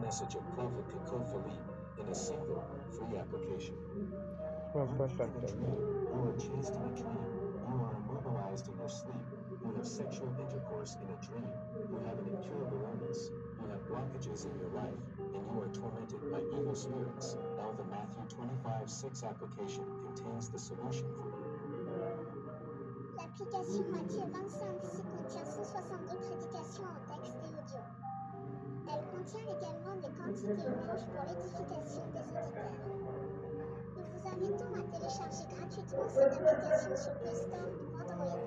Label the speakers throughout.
Speaker 1: message of Prophet Kakofali in a single free application. You are chased in a dream. You are immobilized in your sleep. You have sexual intercourse in a dream. You have an incurable illness. You have blockages in your life, and you are tormented by evil spirits. Now the Matthew 25:6 application contains the solution for you.
Speaker 2: L'application Matthieu 25:6 contient 162 prédications en texte et audio. Elle contient également des cantiques et louanges pour l'édification des auditeurs. Nous vous invitons à télécharger gratuitement cette application sur Play Store pour Android,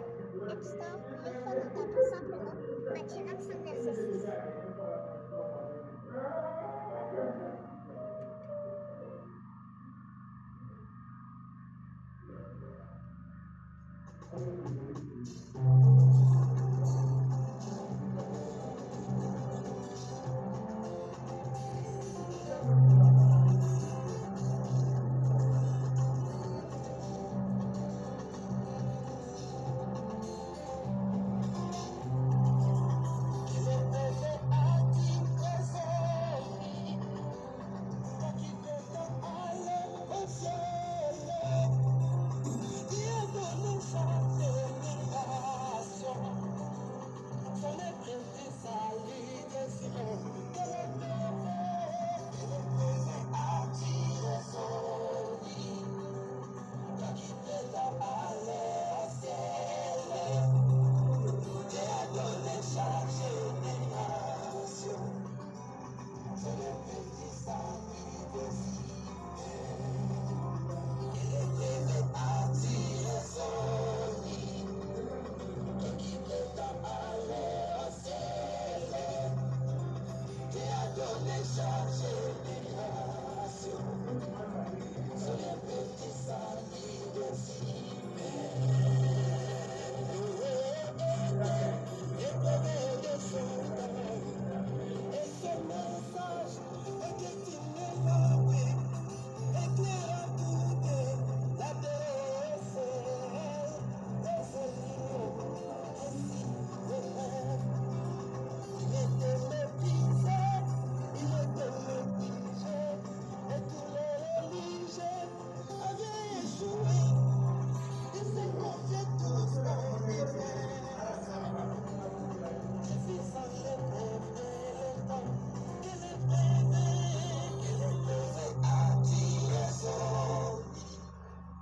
Speaker 2: App Store pour iPhone en tapant simplement Matthieu 25 verset 6.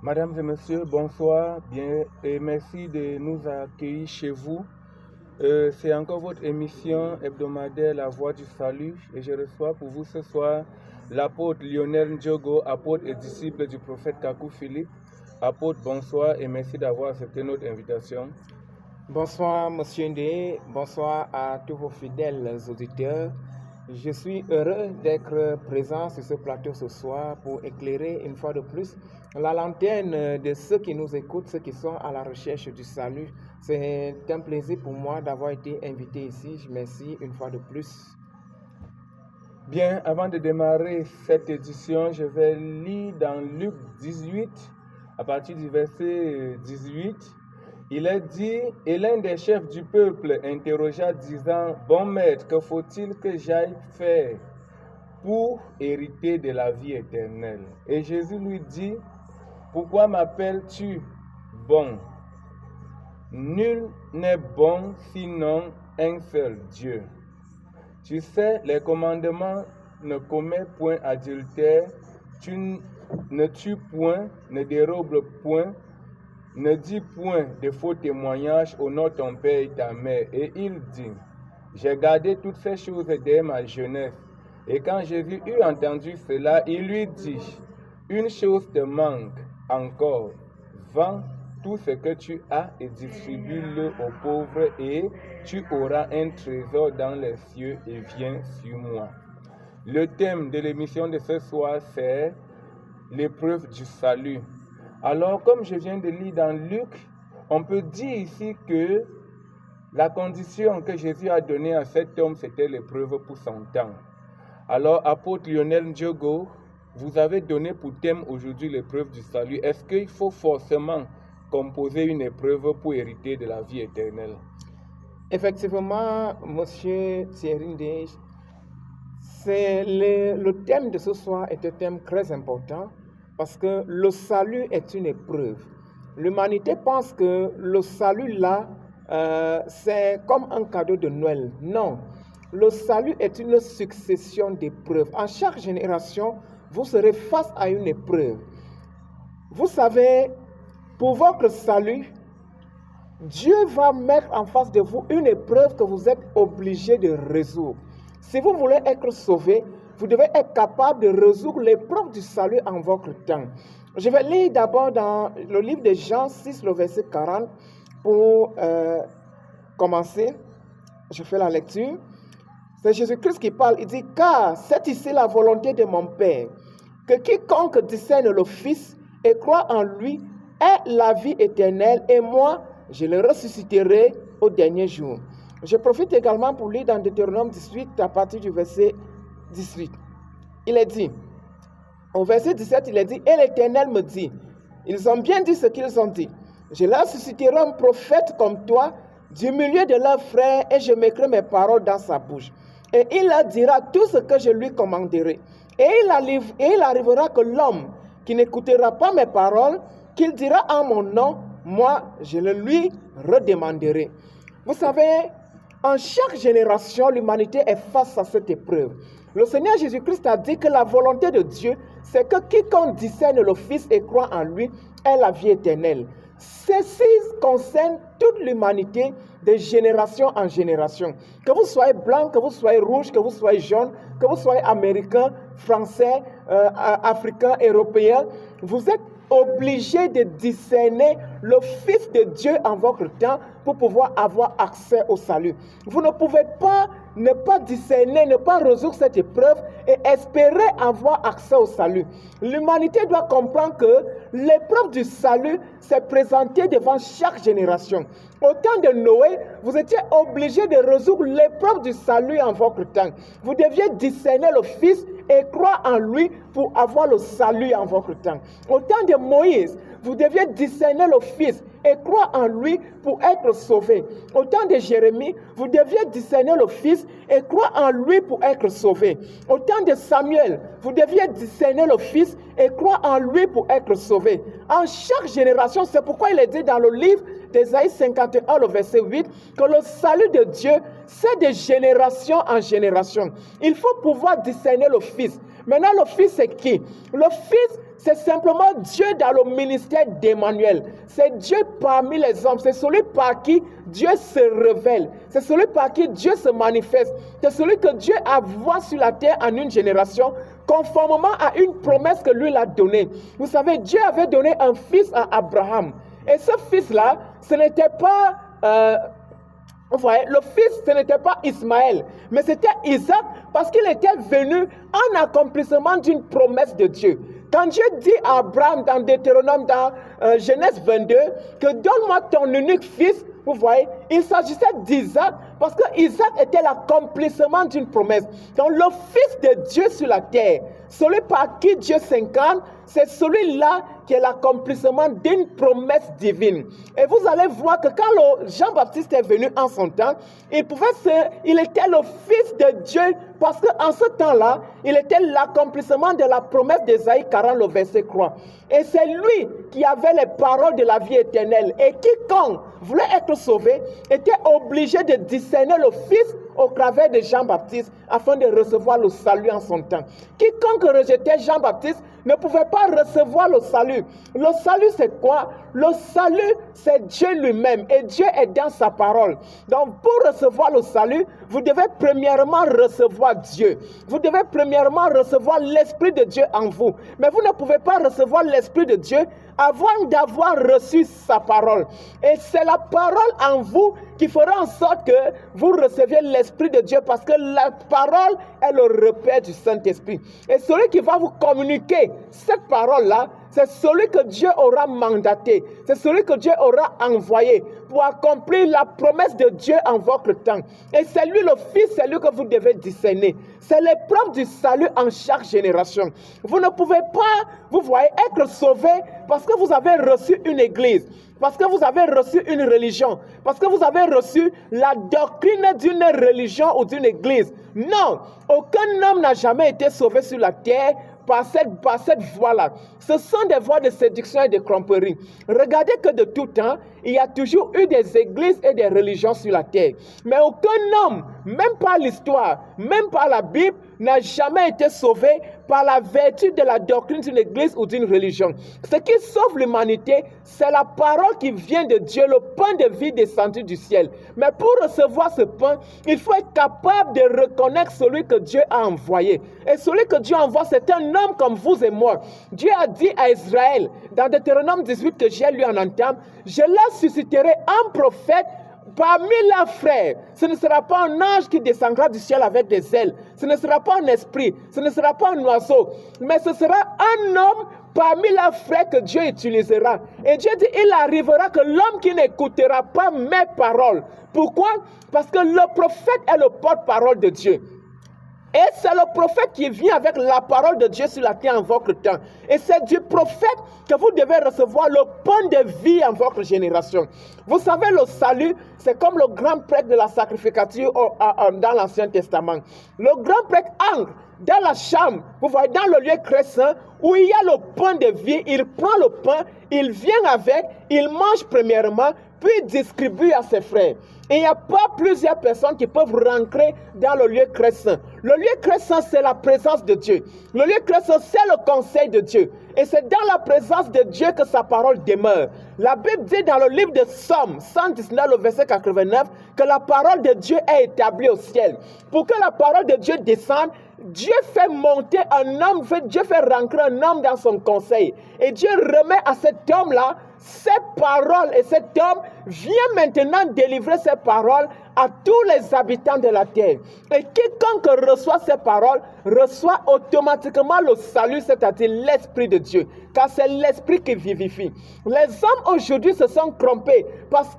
Speaker 3: Mesdames et messieurs, bonsoir, bien et merci de nous accueillir chez vous. C'est encore votre émission hebdomadaire La Voix du Salut et je reçois pour vous ce soir l'apôtre Lionel Ndjogo, apôtre et disciple du prophète Kakou Philippe. Apôtre, bonsoir et merci d'avoir accepté notre invitation.
Speaker 4: Bonsoir Monsieur Ndé, bonsoir à tous vos fidèles auditeurs. Je suis heureux d'être présent sur ce plateau ce soir pour éclairer une fois de plus la lanterne de ceux qui nous écoutent, ceux qui sont à la recherche du salut. C'est un plaisir pour moi d'avoir été invité ici. Je remercie une fois de plus.
Speaker 3: Bien, avant de démarrer cette édition, je vais lire dans Luc 18, à partir du verset 18. Il est dit, et l'un des chefs du peuple interrogea disant, « Bon maître, que faut-il que j'aille faire pour hériter de la vie éternelle ?» Et Jésus lui dit, « Pourquoi m'appelles-tu bon? Nul n'est bon sinon un seul Dieu. Tu sais, les commandements, ne commets point adultère, tu ne tues point, ne dérobes point, ne dis point de faux témoignages, honore ton père et ta mère. » Et il dit, j'ai gardé toutes ces choses dès ma jeunesse. Et quand Jésus eut entendu cela, il lui dit, une chose te manque encore, vends tout ce que tu as et distribue-le aux pauvres et tu auras un trésor dans les cieux et viens sur moi. Le thème de l'émission de ce soir, c'est l'épreuve du salut. Alors, comme je viens de lire dans Luc, on peut dire ici que la condition que Jésus a donnée à cet homme, c'était l'épreuve pour son temps. Alors, apôtre Lionel Ndjogo, vous avez donné pour thème aujourd'hui l'épreuve du salut. Est-ce qu'il faut forcément composer une épreuve pour hériter de la vie éternelle?
Speaker 4: Effectivement, Monsieur Thierry Ndej, Le thème de ce soir est un thème très important parce que le salut est une épreuve. L'humanité pense que le salut là, c'est comme un cadeau de Noël. Non, le salut est une succession d'épreuves. En chaque génération, vous serez face à une épreuve. Vous savez, pour votre salut, Dieu va mettre en face de vous une épreuve que vous êtes obligé de résoudre. Si vous voulez être sauvé, vous devez être capable de résoudre l'épreuve du salut en votre temps. Je vais lire d'abord dans le livre de Jean 6, le verset 40, pour commencer. Je fais la lecture. C'est Jésus-Christ qui parle. Il dit, « Car c'est ici la volonté de mon Père, que quiconque discerne le Fils et croit en lui ait la vie éternelle, et moi, je le ressusciterai au dernier jour. » Je profite également pour lire dans Deutéronome 18 à partir du verset 18. Il est dit, au verset 17, il est dit, « Et l'Éternel me dit, ils ont bien dit ce qu'ils ont dit. Je leur susciterai un prophète comme toi du milieu de leurs frères et je mettrai mes paroles dans sa bouche. Et il leur dira tout ce que je lui commanderai. Et il arrivera que l'homme qui n'écoutera pas mes paroles, qu'il dira en mon nom, moi, je le lui redemanderai. » Vous savez, en chaque génération, l'humanité est face à cette épreuve. Le Seigneur Jésus-Christ a dit que la volonté de Dieu, c'est que quiconque discerne le Fils et croit en lui ait la vie éternelle. Ceci concerne toute l'humanité de génération en génération. Que vous soyez blanc, que vous soyez rouge, que vous soyez jaune, que vous soyez américain, français, africain, européen, vous êtes obligé de discerner le Fils de Dieu en votre temps pour pouvoir avoir accès au salut. Vous ne pouvez pas ne pas discerner, ne pas résoudre cette épreuve et espérer avoir accès au salut. L'humanité doit comprendre que l'épreuve du salut s'est présentée devant chaque génération. Au temps de Noé, vous étiez obligé de résoudre l'épreuve du salut en votre temps. Vous deviez discerner le Fils et croire en lui pour avoir le salut en votre temps. Au temps de Moïse, vous deviez discerner le Fils et croire en lui pour être sauvé. Au temps de Jérémie, vous deviez discerner le Fils et croire en lui pour être sauvé. Au temps de Samuel, vous deviez discerner le Fils et croire en lui pour être sauvé. En chaque génération, c'est pourquoi il est dit dans le livre d'Ésaïe 51, le verset 8, que le salut de Dieu, c'est de génération en génération. Il faut pouvoir discerner le Fils. Maintenant, le Fils, c'est qui? Le Fils, c'est simplement Dieu dans le ministère d'Emmanuel. C'est Dieu parmi les hommes. C'est celui par qui Dieu se révèle. C'est celui par qui Dieu se manifeste. C'est celui que Dieu envoie sur la terre en une génération, conformément à une promesse que lui l'a donnée. Vous savez, Dieu avait donné un fils à Abraham. Et ce fils-là, ce n'était pas... Vous voyez, le fils, ce n'était pas Ismaël, mais c'était Isaac parce qu'il était venu en accomplissement d'une promesse de Dieu. Quand Dieu dit à Abraham dans Deutéronome, dans Genèse 22, que donne-moi ton unique fils, vous voyez, il s'agissait d'Isaac parce que Isaac était l'accomplissement d'une promesse. Donc le fils de Dieu sur la terre, celui par qui Dieu s'incarne, c'est celui-là qui est l'accomplissement d'une promesse divine. Et vous allez voir que quand Jean-Baptiste est venu en son temps, il était le fils de Dieu parce qu'en ce temps-là, il était l'accomplissement de la promesse d'Ésaïe 40, le verset 3. Et c'est lui qui avait les paroles de la vie éternelle. Et quiconque voulait être sauvé était obligé de discerner le Fils au travers de Jean-Baptiste afin de recevoir le salut en son temps. Quiconque rejetait Jean-Baptiste ne pouvait pas recevoir le salut. Le salut, c'est quoi? Le salut, c'est Dieu lui-même et Dieu est dans sa parole. Donc, pour recevoir le salut, vous devez premièrement recevoir Dieu. Vous devez premièrement recevoir l'Esprit de Dieu en vous. Mais vous ne pouvez pas recevoir l'Esprit de Dieu avant d'avoir reçu sa parole. Et c'est la parole en vous qui fera en sorte que vous receviez l'Esprit de Dieu parce que la parole est le repère du Saint-Esprit. Et celui qui va vous communiquer cette parole-là, c'est celui que Dieu aura mandaté, c'est celui que Dieu aura envoyé pour accomplir la promesse de Dieu en votre temps. Et c'est lui le Fils, c'est lui que vous devez discerner. C'est l'épreuve du salut en chaque génération. Vous ne pouvez pas, vous voyez, être sauvé parce que vous avez reçu une église, parce que vous avez reçu une religion, parce que vous avez reçu la doctrine d'une religion ou d'une église. Non, aucun homme n'a jamais été sauvé sur la terre par cette voie-là. Ce sont des voies de séduction et de tromperie. Regardez que de tout temps, il y a toujours eu des églises et des religions sur la terre. Mais aucun homme, même par l'histoire, même par la Bible, n'a jamais été sauvé par la vertu de la doctrine d'une église ou d'une religion. Ce qui sauve l'humanité, c'est la parole qui vient de Dieu, le pain de vie descendu du ciel. Mais pour recevoir ce pain, il faut être capable de reconnaître celui que Dieu a envoyé. Et celui que Dieu envoie, c'est un homme comme vous et moi. Dieu a dit à Israël, dans Deutéronome 18 que j'ai lu en entame, je leur susciterai un prophète parmi leurs frères. Ce ne sera pas un ange qui descendra du ciel avec des ailes. Ce ne sera pas un esprit. Ce ne sera pas un oiseau. Mais ce sera un homme parmi leurs frères que Dieu utilisera. Et Dieu dit, il arrivera que l'homme qui n'écoutera pas mes paroles. Pourquoi? Parce que le prophète est le porte-parole de Dieu. Et c'est le prophète qui vient avec la parole de Dieu sur la terre en votre temps. Et c'est du prophète que vous devez recevoir le pain de vie en votre génération. Vous savez, le salut, c'est comme le grand prêtre de la sacrificature dans l'Ancien Testament. Le grand prêtre entre dans la chambre, vous voyez, dans le lieu très saint, où il y a le pain de vie. Il prend le pain, il vient avec, il mange premièrement, puis il distribue à ses frères. Et il n'y a pas plusieurs personnes qui peuvent rentrer dans le lieu très saint. Le lieu très saint, c'est la présence de Dieu. Le lieu très saint, c'est le conseil de Dieu. Et c'est dans la présence de Dieu que sa parole demeure. La Bible dit dans le livre de Psaume 119, le verset 89, que la parole de Dieu est établie au ciel. Pour que la parole de Dieu descende, Dieu fait monter un homme, Dieu fait rentrer un homme dans son conseil. Et Dieu remet à cet homme-là ses paroles. Et cet homme vient maintenant délivrer ses paroles à tous les habitants de la terre. Et quiconque reçoit ces paroles reçoit automatiquement le salut, c'est-à-dire l'Esprit de Dieu. Car c'est l'Esprit qui vivifie. Les hommes aujourd'hui se sont trompés parce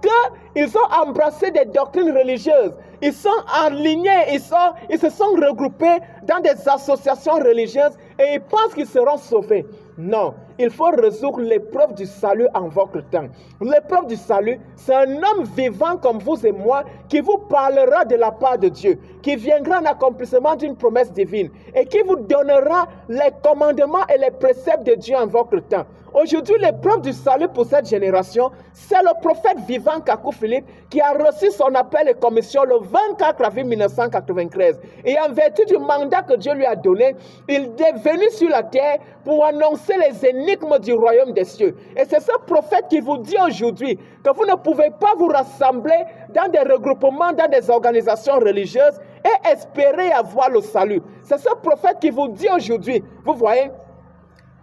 Speaker 4: qu'ils ont embrassé des doctrines religieuses. Ils sont alignés, ils se sont regroupés dans des associations religieuses et ils pensent qu'ils seront sauvés. Non, il faut résoudre l'épreuve du salut en votre temps. L'épreuve du salut, c'est un homme vivant comme vous et moi qui vous parlera de la part de Dieu, qui viendra en accomplissement d'une promesse divine et qui vous donnera les commandements et les préceptes de Dieu en votre temps. Aujourd'hui, l'épreuve du salut pour cette génération, c'est le prophète vivant Kakou Philippe qui a reçu son appel et commission le 24 avril 1993. Et en vertu du mandat que Dieu lui a donné, il est venu sur la terre pour annoncer les énigmes du royaume des cieux. Et c'est ce prophète qui vous dit aujourd'hui que vous ne pouvez pas vous rassembler dans des regroupements, dans des organisations religieuses et espérer avoir le salut. C'est ce prophète qui vous dit aujourd'hui, vous voyez,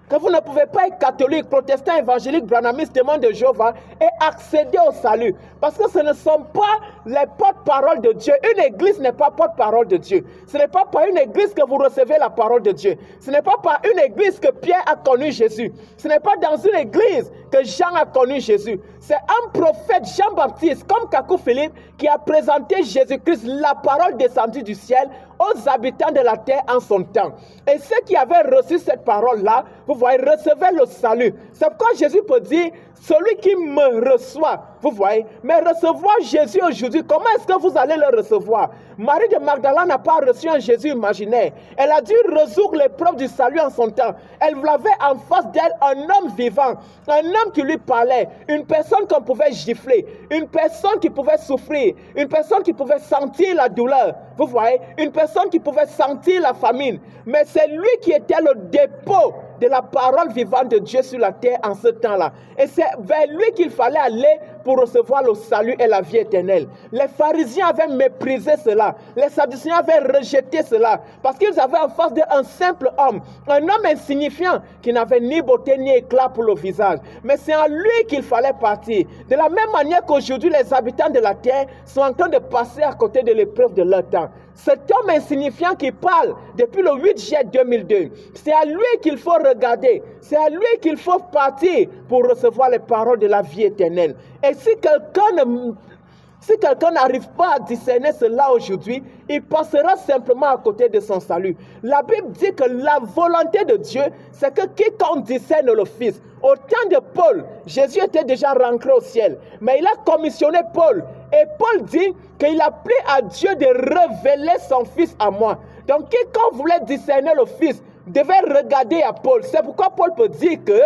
Speaker 4: que vous ne pouvez pas être catholique, protestant, évangélique, branhamiste, témoin de Jéhovah et accéder au salut. Parce que ce ne sont pas les porte-paroles de Dieu. Une église n'est pas porte-parole de Dieu. Ce n'est pas par une église que vous recevez la parole de Dieu. Ce n'est pas par une église que Pierre a connu Jésus. Ce n'est pas dans une église que Jean a connu Jésus. C'est un prophète, Jean-Baptiste, comme Kakou Philippe, qui a présenté Jésus-Christ, la parole descendue du ciel, aux habitants de la terre en son temps. Et ceux qui avaient reçu cette parole-là, vous voyez, recevaient le salut. C'est pourquoi Jésus peut dire, celui qui me reçoit, vous voyez, mais recevoir Jésus aujourd'hui, comment est-ce que vous allez le recevoir? Marie de Magdala n'a pas reçu un Jésus imaginaire. Elle a dû résoudre l'épreuve du salut en son temps. Elle avait en face d'elle un homme vivant, un homme qui lui parlait, une personne qu'on pouvait gifler, une personne qui pouvait souffrir, une personne qui pouvait sentir la douleur, vous voyez, une personne qui pouvait sentir la famine. Mais c'est lui qui était le dépôt de la parole vivante de Dieu sur la terre en ce temps-là. Et c'est vers lui qu'il fallait aller pour recevoir le salut et la vie éternelle. Les pharisiens avaient méprisé cela. Les sadducéens avaient rejeté cela. Parce qu'ils avaient en face d'eux un simple homme. Un homme insignifiant qui n'avait ni beauté ni éclat pour le visage. Mais c'est en lui qu'il fallait partir. De la même manière qu'aujourd'hui les habitants de la terre sont en train de passer à côté de l'épreuve de leur temps. cet homme insignifiant qui parle depuis le 8 juillet 2002. C'est à lui qu'il faut regarder. C'est à lui qu'il faut partir pour recevoir les paroles de la vie éternelle. Et si quelqu'un n'arrive pas à discerner cela aujourd'hui, il passera simplement à côté de son salut. La Bible dit que la volonté de Dieu, c'est que quiconque discerne le Fils. Au temps de Paul, Jésus était déjà rentré au ciel, mais il a commissionné Paul. Et Paul dit qu'il a pris à Dieu de révéler son Fils à moi. Donc quiconque voulait discerner le Fils devait regarder à Paul. C'est pourquoi Paul peut dire que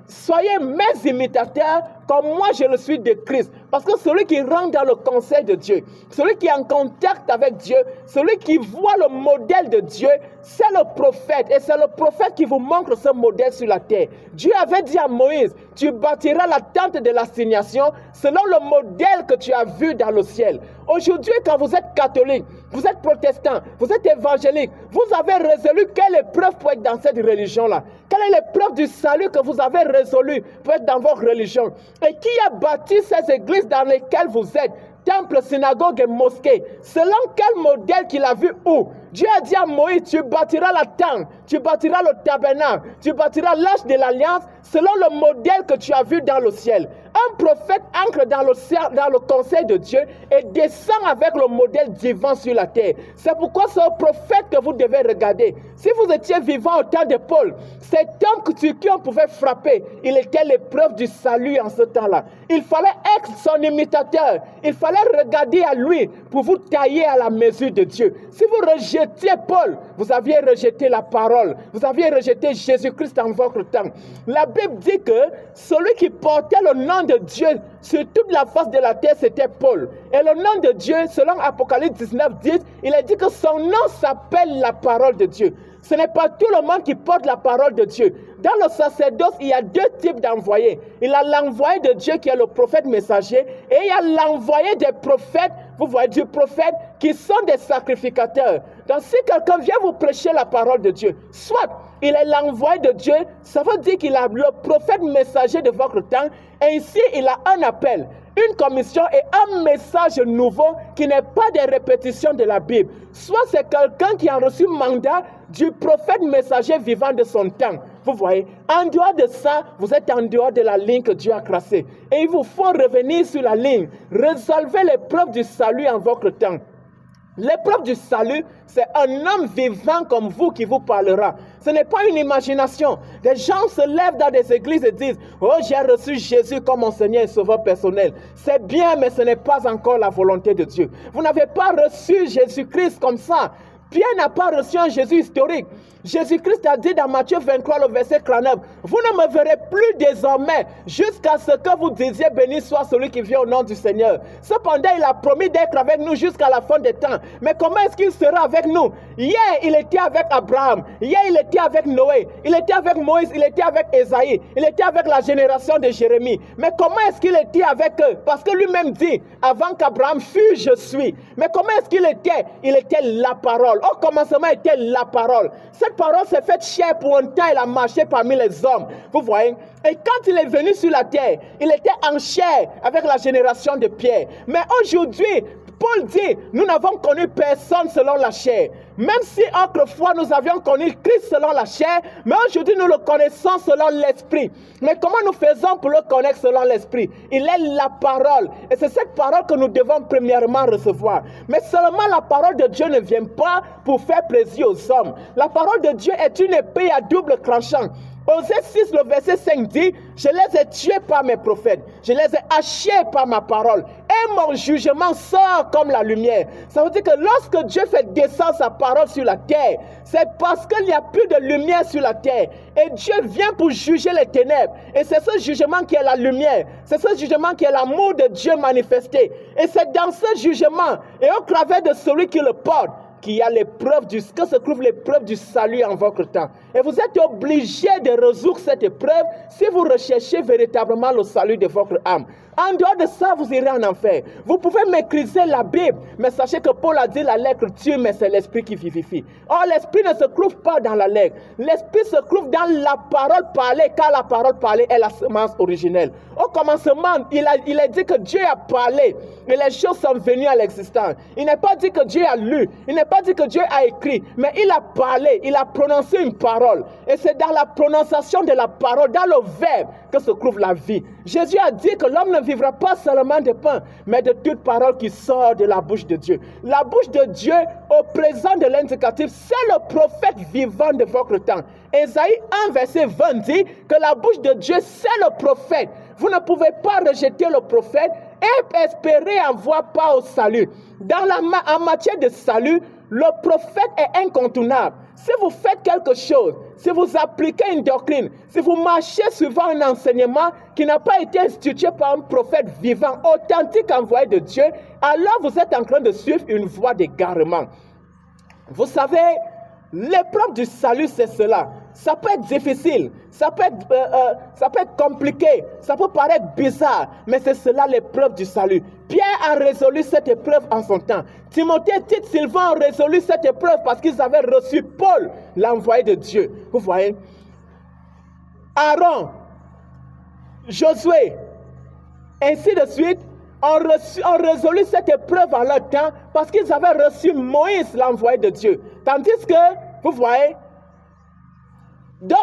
Speaker 4: soyez mes imitateurs comme moi je le suis de Christ. Parce que celui qui rentre dans le conseil de Dieu, celui qui est en contact avec Dieu, celui qui voit le modèle de Dieu, c'est le prophète. Et c'est le prophète qui vous montre ce modèle sur la terre. Dieu avait dit à Moïse, tu bâtiras la tente de l'assignation selon le modèle que tu as vu dans le ciel. Aujourd'hui, quand vous êtes catholique, vous êtes protestant, vous êtes évangélique, vous avez résolu quelle épreuve pour être dans cette religion-là. Quelle est l'épreuve du salut que vous avez résolu pour être dans votre religion? Et qui a bâti ces églises dans lesquelles vous êtes? Temple, synagogue et mosquée. Selon quel modèle qu'il a vu où? Dieu a dit à Moïse, tu bâtiras la tente, tu bâtiras le tabernacle, tu bâtiras l'arche de l'alliance selon le modèle que tu as vu dans le ciel. Un prophète entre dans le conseil de Dieu et descend avec le modèle divin sur la terre. C'est pourquoi c'est un prophète que vous devez regarder. Si vous étiez vivant au temps de Paul, cet homme qui on pouvait frapper, il était l'épreuve du salut en ce temps-là. Il fallait être son imitateur. Il fallait regarder à lui pour vous tailler à la mesure de Dieu. Si vous rejetiez Paul, vous aviez rejeté la parole. Vous aviez rejeté Jésus-Christ en votre temps. La Bible dit que celui qui portait le nom de Dieu sur toute la face de la terre, c'était Paul. Et le nom de Dieu, selon Apocalypse 19, 10, il a dit que son nom s'appelle la parole de Dieu. Ce n'est pas tout le monde qui porte la parole de Dieu. Dans le sacerdoce, il y a deux types d'envoyés. Il y a l'envoyé de Dieu qui est le prophète messager et il y a l'envoyé des prophètes, vous voyez, du prophète qui sont des sacrificateurs. Donc si quelqu'un vient vous prêcher la parole de Dieu, soit il est l'envoyé de Dieu, ça veut dire qu'il a le prophète messager de votre temps et ici il a un appel, une commission et un message nouveau qui n'est pas des répétitions de la Bible. Soit c'est quelqu'un qui a reçu mandat du prophète messager vivant de son temps. Vous voyez, en dehors de ça, vous êtes en dehors de la ligne que Dieu a tracée. Et il vous faut revenir sur la ligne. Résolvez l'épreuve du salut en votre temps. L'épreuve du salut, c'est un homme vivant comme vous qui vous parlera. Ce n'est pas une imagination. Des gens se lèvent dans des églises et disent « Oh, j'ai reçu Jésus comme mon Seigneur et Sauveur personnel. » C'est bien, mais ce n'est pas encore la volonté de Dieu. Vous n'avez pas reçu Jésus-Christ comme ça. Pierre n'a pas reçu un Jésus historique. Jésus-Christ a dit dans Matthieu 23, le verset 39, « Vous ne me verrez plus désormais jusqu'à ce que vous disiez béni soit celui qui vient au nom du Seigneur. » Cependant, il a promis d'être avec nous jusqu'à la fin des temps. Mais comment est-ce qu'il sera avec nous? Hier, il était avec Abraham. Hier, il était avec Noé. Il était avec Moïse. Il était avec Ésaïe. Il était avec la génération de Jérémie. Mais comment est-ce qu'il était avec eux? Parce que lui-même dit, avant qu'Abraham fût, je suis. Mais comment est-ce qu'il était? Il était la parole. Au commencement, il était la parole. Cette parole s'est faite chair pour un temps, il a marché parmi les hommes. Vous voyez? Et quand il est venu sur la terre, il était en chair avec la génération de Pierre. Mais aujourd'hui, Paul dit, nous n'avons connu personne selon la chair. Même si autrefois nous avions connu Christ selon la chair, mais aujourd'hui nous le connaissons selon l'esprit. Mais comment nous faisons pour le connaître selon l'esprit? Il est la parole. Et c'est cette parole que nous devons premièrement recevoir. Mais seulement la parole de Dieu ne vient pas pour faire plaisir aux hommes. La parole de Dieu est une épée à double tranchant. Osée 6, le verset 5 dit, je les ai tués par mes prophètes, je les ai hachés par ma parole, et mon jugement sort comme la lumière. Ça veut dire que lorsque Dieu fait descendre sa parole sur la terre, c'est parce qu'il n'y a plus de lumière sur la terre. Et Dieu vient pour juger les ténèbres. Et c'est ce jugement qui est la lumière. C'est ce jugement qui est l'amour de Dieu manifesté. Et c'est dans ce jugement, et au travers de celui qui le porte, qu'il y a l'épreuve que se trouve l'épreuve du salut en votre temps. Et vous êtes obligé de résoudre cette épreuve si vous recherchez véritablement le salut de votre âme. En dehors de ça, vous irez en enfer. Vous pouvez maîtriser la Bible, mais sachez que Paul a dit la lettre tue, mais c'est l'esprit qui vivifie. Or, l'esprit ne se trouve pas dans la lettre. L'esprit se trouve dans la parole parlée, car la parole parlée est la semence originelle. Au commencement, il a dit que Dieu a parlé et les choses sont venues à l'existence. Il n'est pas dit que Dieu a lu, il n'est pas dit que Dieu a écrit, mais il a parlé, il a prononcé une parole. Et c'est dans la prononciation de la parole, dans le verbe, que se trouve la vie. Jésus a dit que l'homme ne vivra pas seulement de pain, mais de toute parole qui sort de la bouche de Dieu. La bouche de Dieu, au présent de l'indicatif, c'est le prophète vivant de votre temps. Ésaïe 1, verset 20 dit que la bouche de Dieu, c'est le prophète. Vous ne pouvez pas rejeter le prophète et espérer avoir part au salut. En matière de salut, le prophète est incontournable. Si vous faites quelque chose, si vous appliquez une doctrine, si vous marchez suivant un enseignement qui n'a pas été institué par un prophète vivant, authentique, envoyé de Dieu, alors vous êtes en train de suivre une voie d'égarement. Vous savez, l'épreuve du salut, c'est cela. Ça peut être difficile, ça peut être compliqué, ça peut paraître bizarre, mais c'est cela l'épreuve du salut. Pierre a résolu cette épreuve en son temps. Timothée, Tite, Sylvain ont résolu cette épreuve parce qu'ils avaient reçu Paul, l'envoyé de Dieu. Vous voyez? Aaron, Josué, ainsi de suite, ont résolu cette épreuve en leur temps parce qu'ils avaient reçu Moïse, l'envoyé de Dieu. Tandis que, vous voyez, Doc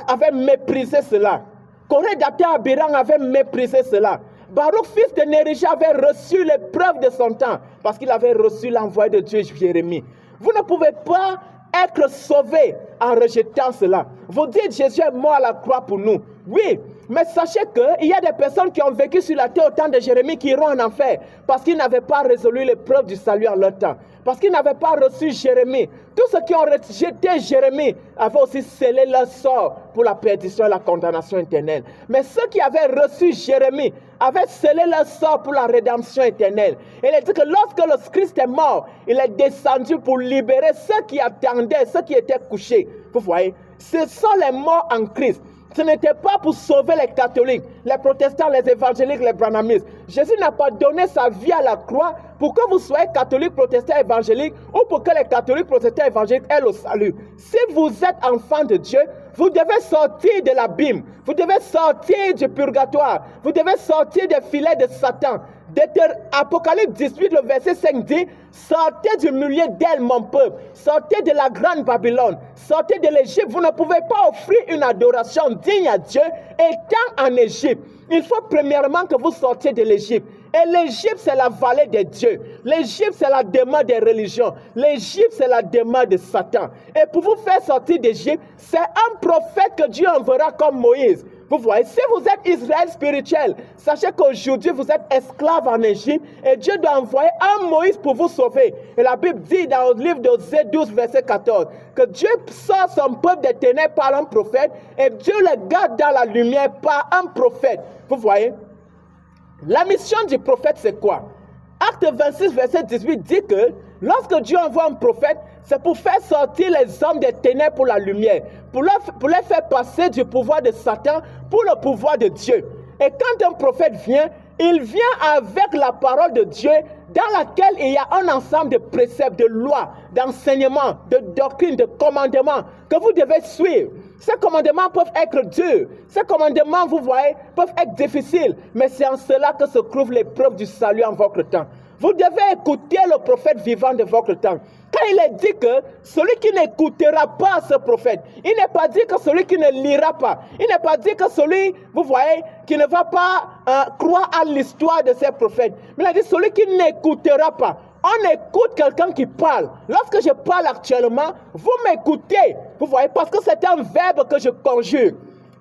Speaker 4: avait méprisé cela. Corée d'Abiram avait méprisé cela. Baruch, fils de Nérija, avait reçu l'épreuve de son temps parce qu'il avait reçu l'envoyé de Dieu, Jérémie. Vous ne pouvez pas être sauvé en rejetant cela. Vous dites Jésus est mort à la croix pour nous. Oui, mais sachez qu'il y a des personnes qui ont vécu sur la terre au temps de Jérémie qui iront en enfer parce qu'ils n'avaient pas résolu l'épreuve du salut en leur temps. Parce qu'ils n'avaient pas reçu Jérémie. Tous ceux qui ont rejeté Jérémie avaient aussi scellé leur sort pour la perdition et la condamnation éternelle. Mais ceux qui avaient reçu Jérémie avaient scellé leur sort pour la rédemption éternelle. Et il dit que lorsque le Christ est mort, il est descendu pour libérer ceux qui attendaient, ceux qui étaient couchés. Vous voyez, ce sont les morts en Christ. Ce n'était pas pour sauver les catholiques, les protestants, les évangéliques, les branhamistes. Jésus n'a pas donné sa vie à la croix pour que vous soyez catholique, protestant, évangélique ou pour que les catholiques, protestants, évangéliques aient le salut. Si vous êtes enfant de Dieu, vous devez sortir de l'abîme. Vous devez sortir du purgatoire. Vous devez sortir des filets de Satan. Apocalypse 18, le verset 5 dit « Sortez du milieu d'elle, mon peuple. Sortez de la grande Babylone. Sortez de l'Égypte. Vous ne pouvez pas offrir une adoration digne à Dieu étant en Égypte. Il faut premièrement que vous sortiez de l'Égypte. Et l'Égypte, c'est la vallée des dieux. L'Égypte, c'est la demeure des religions. L'Égypte, c'est la demeure de Satan. Et pour vous faire sortir d'Égypte, c'est un prophète que Dieu enverra comme Moïse. Vous voyez, si vous êtes Israël spirituel, sachez qu'aujourd'hui, vous êtes esclave en Égypte et Dieu doit envoyer un Moïse pour vous sauver. Et la Bible dit dans le livre d'Osée 12, verset 14, que Dieu sort son peuple des ténèbres par un prophète et Dieu le garde dans la lumière par un prophète. Vous voyez? La mission du prophète, c'est quoi? Acte 26, verset 18 dit que lorsque Dieu envoie un prophète, c'est pour faire sortir les hommes des ténèbres pour la lumière, pour les faire passer du pouvoir de Satan pour le pouvoir de Dieu. Et quand un prophète vient, il vient avec la parole de Dieu dans laquelle il y a un ensemble de préceptes, de lois, d'enseignements, de doctrines, de commandements que vous devez suivre. Ces commandements peuvent être durs, ces commandements, vous voyez, peuvent être difficiles, mais c'est en cela que se trouve l'épreuve du salut en votre temps. Vous devez écouter le prophète vivant de votre temps. Quand il est dit que celui qui n'écoutera pas ce prophète, il n'est pas dit que celui qui ne lira pas, il n'est pas dit que celui, vous voyez, qui ne va pas croire à l'histoire de ces prophètes, mais il a dit celui qui n'écoutera pas. On écoute quelqu'un qui parle. Lorsque je parle actuellement, vous m'écoutez, vous voyez, parce que c'est un verbe que je conjugue.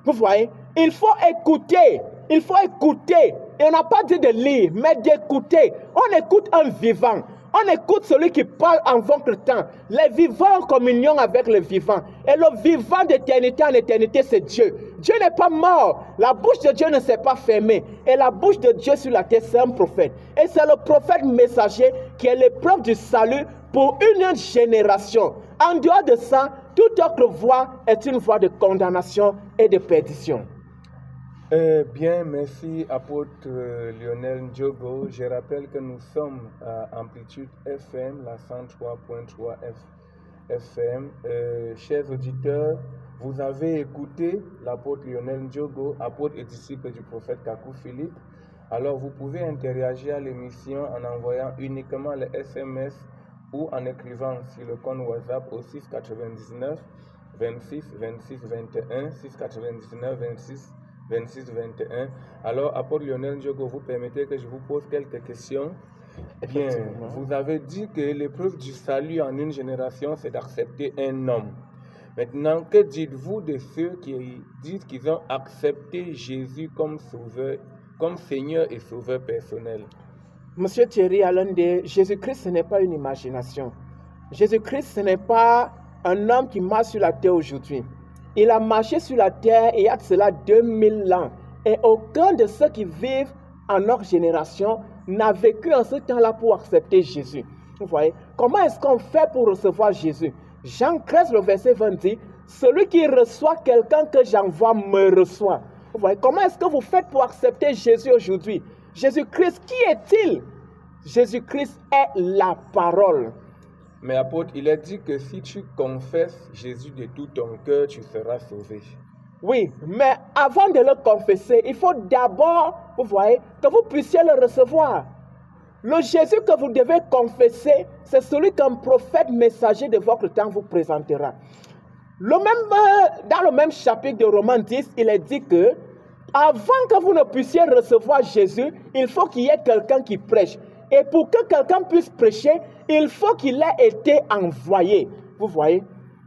Speaker 4: Vous voyez, il faut écouter, il faut écouter. Et on n'a pas dit de lire, mais d'écouter. On écoute un vivant. On écoute celui qui parle en votre temps. Les vivants en communion avec le vivant. Et le vivant d'éternité en éternité, c'est Dieu. Dieu n'est pas mort. La bouche de Dieu ne s'est pas fermée. Et la bouche de Dieu sur la terre, c'est un prophète. Et c'est le prophète messager qui est l'épreuve du salut pour une génération. En dehors de ça, toute autre voie est une voie de condamnation et de perdition.
Speaker 3: Bien, merci apôtre Lionel Ndiogo. Je rappelle que nous sommes à Amplitude FM, la 103.3 FM. Chers auditeurs, vous avez écouté l'apôtre Lionel Ndiogo, apôtre et disciple du prophète Kakou Philippe. Alors vous pouvez interagir à l'émission en envoyant uniquement les SMS ou en écrivant sur le compte WhatsApp au 699 26 26 21 699 26 26 21. Alors, apôtre Lionel Ndiogo, vous permettez que je vous pose quelques questions. Bien, vous avez dit que l'épreuve du salut en une génération, c'est d'accepter un homme. Maintenant, que dites-vous de ceux qui disent qu'ils ont accepté Jésus comme sauveur, comme Seigneur et sauveur personnel?
Speaker 4: Monsieur Thierry Alende, Jésus-Christ, ce n'est pas une imagination. Jésus-Christ, ce n'est pas un homme qui marche sur la terre aujourd'hui. Il a marché sur la terre il y a de cela 2000 ans. Et aucun de ceux qui vivent en notre génération n'a vécu en ce temps-là pour accepter Jésus. Vous voyez, comment est-ce qu'on fait pour recevoir Jésus? Jean 13, le verset 20 dit, « Celui qui reçoit quelqu'un que j'envoie me reçoit. » Vous voyez, comment est-ce que vous faites pour accepter Jésus aujourd'hui? Jésus-Christ, qui est-il? Jésus-Christ est la parole.
Speaker 3: Mais apôtre, il est dit que si tu confesses Jésus de tout ton cœur, tu seras sauvé.
Speaker 4: Oui, mais avant de le confesser, il faut d'abord, vous voyez, que vous puissiez le recevoir. Le Jésus que vous devez confesser, c'est celui qu'un prophète messager de votre temps vous présentera. Dans le même chapitre de Romains 10, il est dit que avant que vous ne puissiez recevoir Jésus, il faut qu'il y ait quelqu'un qui prêche. Et pour que quelqu'un puisse prêcher, il faut qu'il ait été envoyé. Vous voyez?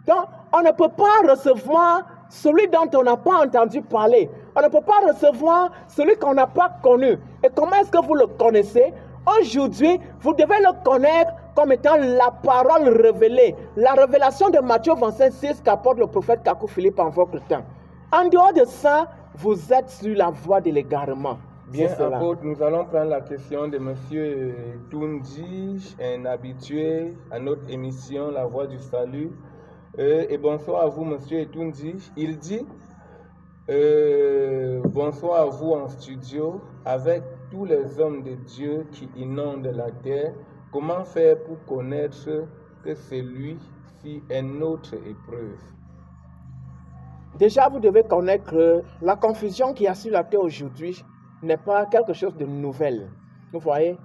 Speaker 4: Donc, on ne peut pas recevoir celui dont on n'a pas entendu parler. On ne peut pas recevoir celui qu'on n'a pas connu. Et comment est-ce que vous le connaissez? Aujourd'hui, vous devez le connaître comme étant la parole révélée. La révélation de Matthieu 25:6 qu'apporte le prophète Kakou Philippe en votre temps. En dehors de ça, vous êtes sur la voie de l'égarement.
Speaker 3: Bien, apôtre, nous allons prendre la question de M. Toundi, un habitué à notre émission La Voix du Salut. Et bonsoir à vous, M. Toundi. Il dit, bonsoir à vous en studio, avec tous les hommes de Dieu qui inondent la terre, comment faire pour connaître que celui-ci est notre épreuve?
Speaker 4: Déjà, vous devez connaître que la confusion qu'il y a sur la terre aujourd'hui n'est pas quelque chose de nouvel. Vous voyez,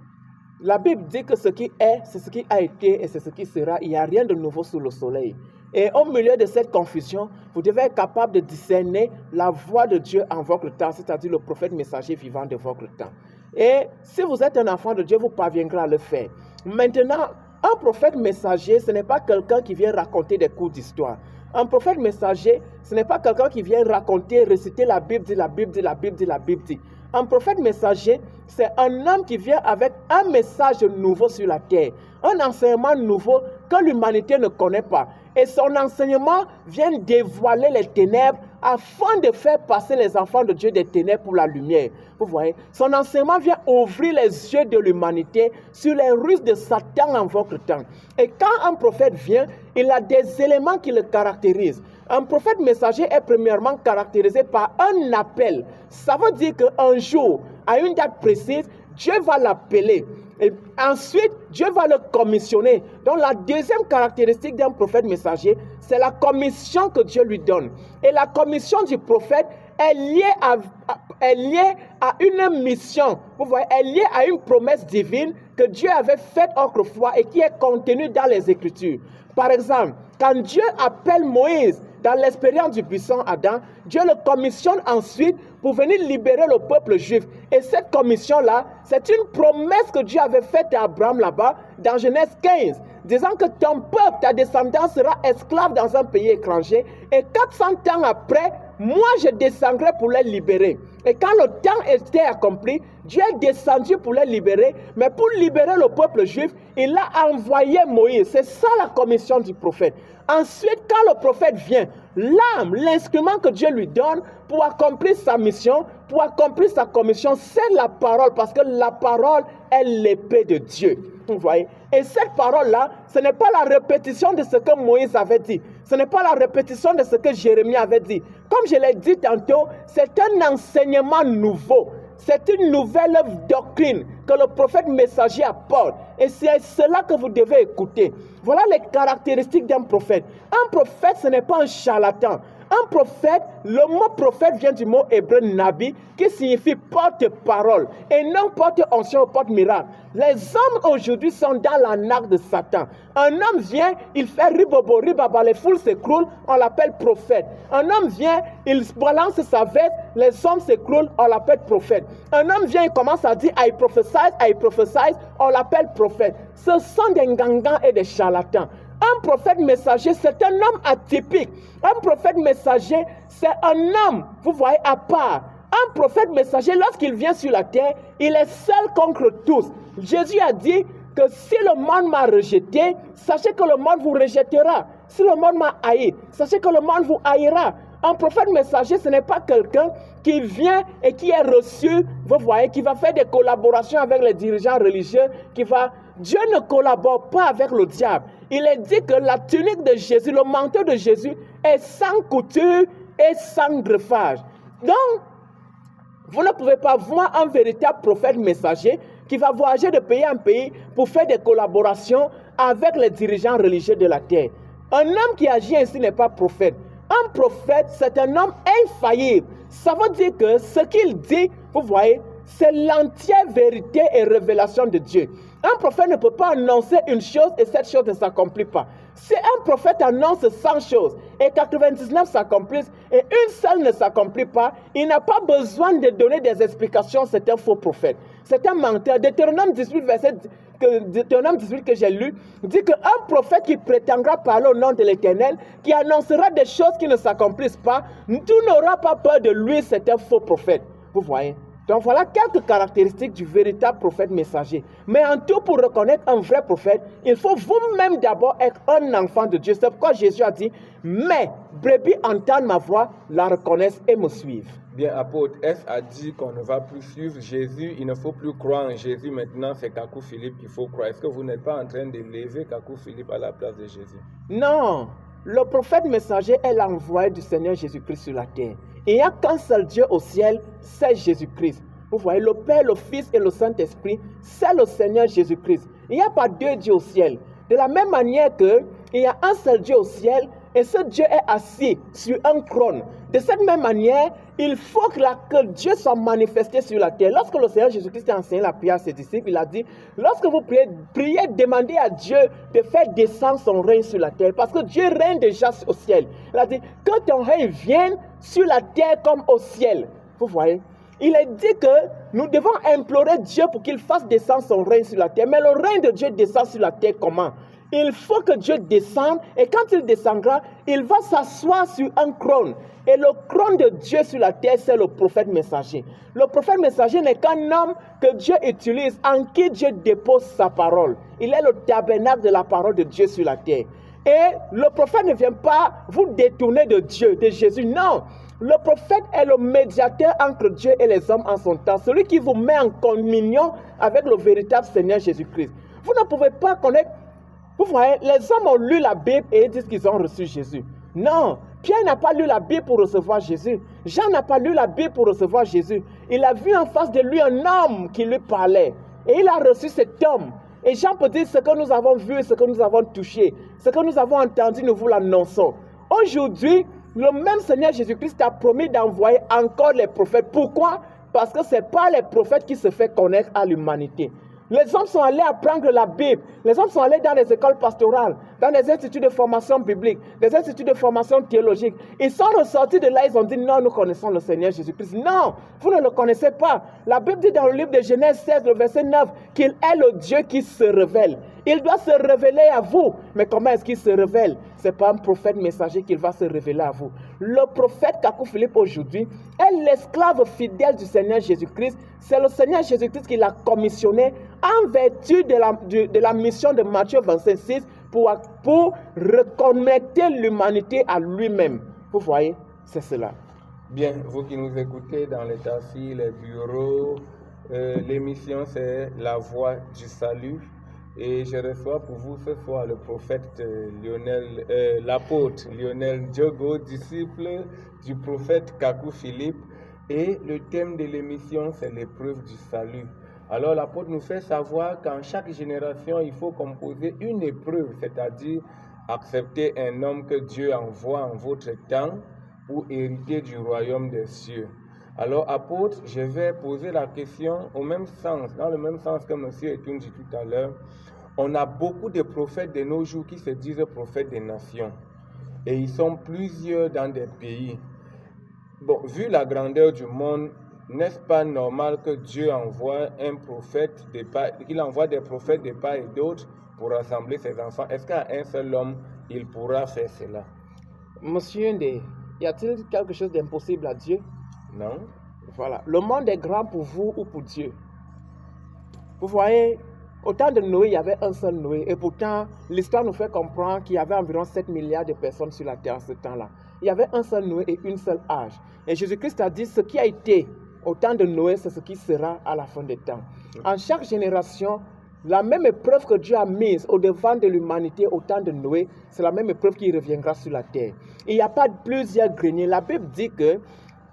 Speaker 4: la Bible dit que ce qui est, c'est ce qui a été et c'est ce qui sera. Il n'y a rien de nouveau sous le soleil. Et au milieu de cette confusion, vous devez être capable de discerner la voix de Dieu en votre temps, c'est-à-dire le prophète messager vivant de votre temps. Et si vous êtes un enfant de Dieu, vous parviendrez à le faire. Maintenant, un prophète messager, ce n'est pas quelqu'un qui vient raconter des cours d'histoire. Un prophète messager, ce n'est pas quelqu'un qui vient raconter, réciter la Bible, dit la Bible, dit la Bible, dit la Bible, dit. Un prophète messager, c'est un homme qui vient avec un message nouveau sur la terre, un enseignement nouveau que l'humanité ne connaît pas. Et son enseignement vient dévoiler les ténèbres afin de faire passer les enfants de Dieu des ténèbres pour la lumière. Vous voyez, son enseignement vient ouvrir les yeux de l'humanité sur les ruses de Satan en votre temps. Et quand un prophète vient, il a des éléments qui le caractérisent. Un prophète messager est premièrement caractérisé par un appel. Ça veut dire qu'un jour, à une date précise, Dieu va l'appeler. Et ensuite, Dieu va le commissionner. Donc la deuxième caractéristique d'un prophète messager, c'est la commission que Dieu lui donne. Et la commission du prophète est liée à une mission. Vous voyez, elle est liée à une promesse divine que Dieu avait faite autrefois et qui est contenue dans les Écritures. Par exemple, quand Dieu appelle Moïse dans l'expérience du buisson Adam, Dieu le commissionne ensuite pour venir libérer le peuple juif. Et cette commission-là, c'est une promesse que Dieu avait faite à Abraham là-bas, dans Genèse 15, disant que ton peuple, ta descendance sera esclave dans un pays étranger. Et 400 ans après, moi je descendrai pour les libérer. Et quand le temps était accompli, Dieu est descendu pour les libérer, mais pour libérer le peuple juif, il a envoyé Moïse. C'est ça la commission du prophète. Ensuite, quand le prophète vient, l'âme, l'instrument que Dieu lui donne pour accomplir sa mission, pour accomplir sa commission, c'est la parole, parce que la parole est l'épée de Dieu. Vous voyez? Et cette parole-là, ce n'est pas la répétition de ce que Moïse avait dit. Ce n'est pas la répétition de ce que Jérémie avait dit. Comme je l'ai dit tantôt, c'est un enseignement nouveau. C'est une nouvelle doctrine que le prophète messager apporte. Et c'est cela que vous devez écouter. Voilà les caractéristiques d'un prophète. Un prophète, ce n'est pas un charlatan. Un prophète, le mot prophète vient du mot hébreu nabi, qui signifie porte-parole, et non porte-onction ou porte-miracle. Les hommes aujourd'hui sont dans la narque de Satan. Un homme vient, il fait ribobo, ribaba, les foules s'écroulent, on l'appelle prophète. Un homme vient, il balance sa veste, les hommes s'écroulent, on l'appelle prophète. Un homme vient, il commence à dire, I prophesy, on l'appelle prophète. Ce sont des gangans et des charlatans. Un prophète messager, c'est un homme atypique. Un prophète messager, c'est un homme, vous voyez, à part. Un prophète messager, lorsqu'il vient sur la terre, il est seul contre tous. Jésus a dit que si le monde m'a rejeté, sachez que le monde vous rejettera. Si le monde m'a haï, sachez que le monde vous haïra. Un prophète messager, ce n'est pas quelqu'un qui vient et qui est reçu, vous voyez, qui va faire des collaborations avec les dirigeants religieux, Dieu ne collabore pas avec le diable. Il est dit que la tunique de Jésus, le manteau de Jésus est sans couture et sans greffage. Donc, vous ne pouvez pas voir un véritable prophète messager qui va voyager de pays en pays pour faire des collaborations avec les dirigeants religieux de la terre. Un homme qui agit ainsi n'est pas prophète. Un prophète, c'est un homme infaillible. Ça veut dire que ce qu'il dit, vous voyez, c'est l'entière vérité et révélation de Dieu. Un prophète ne peut pas annoncer une chose et cette chose ne s'accomplit pas. Si un prophète annonce 100 choses et 99 s'accomplissent et une seule ne s'accomplit pas, il n'a pas besoin de donner des explications, c'est un faux prophète. C'est un menteur. Deutéronome 18, Deutéronome 18 que j'ai lu, dit qu'un prophète qui prétendra parler au nom de l'Éternel, qui annoncera des choses qui ne s'accomplissent pas, tu n'auras pas peur de lui, c'est un faux prophète. Vous voyez? Donc voilà quelques caractéristiques du véritable prophète messager. Mais en tout, pour reconnaître un vrai prophète, il faut vous-même d'abord être un enfant de Dieu. C'est pourquoi Jésus a dit, mes brebis entendent ma voix, la reconnaissent et me suivent.
Speaker 3: Bien, apôtre, S a dit qu'on ne va plus suivre Jésus, il ne faut plus croire en Jésus. Maintenant, c'est Kakou Philippe qu'il faut croire. Est-ce que vous n'êtes pas en train de lever Kakou Philippe à la place de Jésus?
Speaker 4: Non, le prophète messager est l'envoyé du Seigneur Jésus-Christ sur la terre. Il n'y a qu'un seul Dieu au ciel, c'est Jésus-Christ. Vous voyez, le Père, le Fils et le Saint-Esprit, c'est le Seigneur Jésus-Christ. Il n'y a pas deux dieux au ciel. De la même manière qu'il y a un seul Dieu au ciel, et ce Dieu est assis sur un trône. De cette même manière, il faut que Dieu soit manifesté sur la terre. Lorsque le Seigneur Jésus-Christ a enseigné la prière à ses disciples, il a dit, lorsque vous priez, demandez à Dieu de faire descendre son règne sur la terre, parce que Dieu règne déjà au ciel. Il a dit, que ton règne vienne sur la terre comme au ciel. Vous voyez? Il est dit que nous devons implorer Dieu pour qu'il fasse descendre son règne sur la terre. Mais le règne de Dieu descend sur la terre comment? Il faut que Dieu descende, et quand il descendra, il va s'asseoir sur un trône. Et le trône de Dieu sur la terre, c'est le prophète messager. Le prophète messager n'est qu'un homme que Dieu utilise, en qui Dieu dépose sa parole. Il est le tabernacle de la parole de Dieu sur la terre. Et le prophète ne vient pas vous détourner de Dieu, de Jésus, non. Le prophète est le médiateur entre Dieu et les hommes en son temps. Celui qui vous met en communion avec le véritable Seigneur Jésus-Christ. Vous ne pouvez pas connaître. Vous voyez, les hommes ont lu la Bible et ils disent qu'ils ont reçu Jésus. Non, Pierre n'a pas lu la Bible pour recevoir Jésus. Jean n'a pas lu la Bible pour recevoir Jésus. Il a vu en face de lui un homme qui lui parlait. Et il a reçu cet homme. Et Jean peut dire ce que nous avons vu, ce que nous avons touché, ce que nous avons entendu, nous vous l'annonçons. Aujourd'hui, le même Seigneur Jésus-Christ a promis d'envoyer encore les prophètes. Pourquoi? Parce que ce n'est pas les prophètes qui se font connaître à l'humanité. Les hommes sont allés apprendre la Bible. Les hommes sont allés dans les écoles pastorales, dans les instituts de formation biblique, les instituts de formation théologique. Ils sont ressortis de là, ils ont dit non, nous connaissons le Seigneur Jésus-Christ. Non, vous ne le connaissez pas. La Bible dit dans le livre de Genèse 16, le verset 9, qu'il est le Dieu qui se révèle. Il doit se révéler à vous. Mais comment est-ce qu'il se révèle? Ce n'est pas un prophète messager qu'il va se révéler à vous. Le prophète Kakou Philippe aujourd'hui est l'esclave fidèle du Seigneur Jésus-Christ. C'est le Seigneur Jésus-Christ qui l'a commissionné en vertu de la mission de Matthieu 25:6 pour reconnecter l'humanité à lui-même. Vous voyez, c'est cela.
Speaker 3: Bien, vous qui nous écoutez dans les taxis, les bureaux, l'émission c'est La Voix du Salut. Et je reçois pour vous ce soir le prophète l'apôtre Lionel Diogo, disciple du prophète Kakou Philippe. Et le thème de l'émission, c'est l'épreuve du salut. Alors l'apôtre nous fait savoir qu'en chaque génération, il faut composer une épreuve, c'est-à-dire accepter un homme que Dieu envoie en votre temps pour hériter du royaume des cieux. Alors, apôtre, je vais poser la question au même sens, dans le même sens que M. Etoun dit tout à l'heure. On a beaucoup de prophètes de nos jours qui se disent prophètes des nations. Et ils sont plusieurs dans des pays. Bon, vu la grandeur du monde, n'est-ce pas normal que Dieu envoie un prophète, qu'il envoie des prophètes de part et d'autre pour rassembler ses enfants? Est-ce qu'à un seul homme, il pourra faire cela?
Speaker 4: Monsieur Ndé, y a-t-il quelque chose d'impossible à Dieu?
Speaker 3: Non.
Speaker 4: Voilà. Le monde est grand pour vous ou pour Dieu. Vous voyez, au temps de Noé, il y avait un seul Noé. Et pourtant, l'histoire nous fait comprendre qu'il y avait environ 7 milliards de personnes sur la terre en ce temps-là. Il y avait un seul Noé et une seule âge. Et Jésus-Christ a dit, ce qui a été au temps de Noé, c'est ce qui sera à la fin des temps. En chaque génération, la même épreuve que Dieu a mise au devant de l'humanité au temps de Noé, c'est la même épreuve qui reviendra sur la terre. Il n'y a pas plusieurs greniers. La Bible dit que